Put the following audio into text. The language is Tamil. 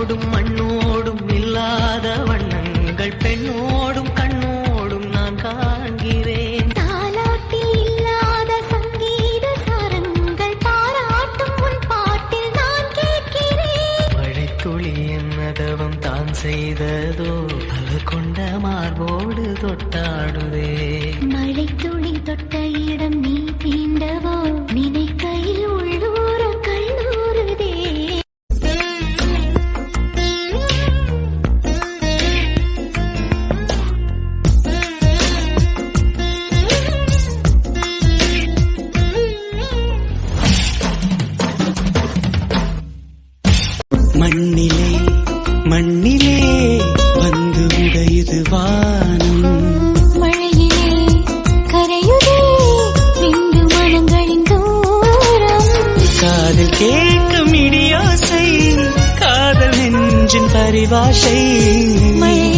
விண்ணோடும் மண்ணோடும் இல்லாத வண்ணங்கள் பெண்ணோடும் கண்ணோடும் நான் காண்கிறேன். தாலாட்டில் இல்லாத சங்கீத சாரங்கள் பாராட்டும் உன் பாட்டில் நான் கேட்கிறேன். மழைத்துளி என்னதவம் தான் செய்ததோ அது கொண்ட மார்போடு தொட்டாடுதே. மழை துளி தொட்ட இடம் நீ தீண்டவோ நினைக்கையில் உள்ளூர கல்லூருதே. மண்ணிலே மண்ணிலே வந்து உடையுது வானம். மழையிலே கரையுதே ரெண்டு மனங்களின் தூரம். காதில் கேட்கும் இடியோசை காதல் நெஞ்சின் பரிபாஷை. மழை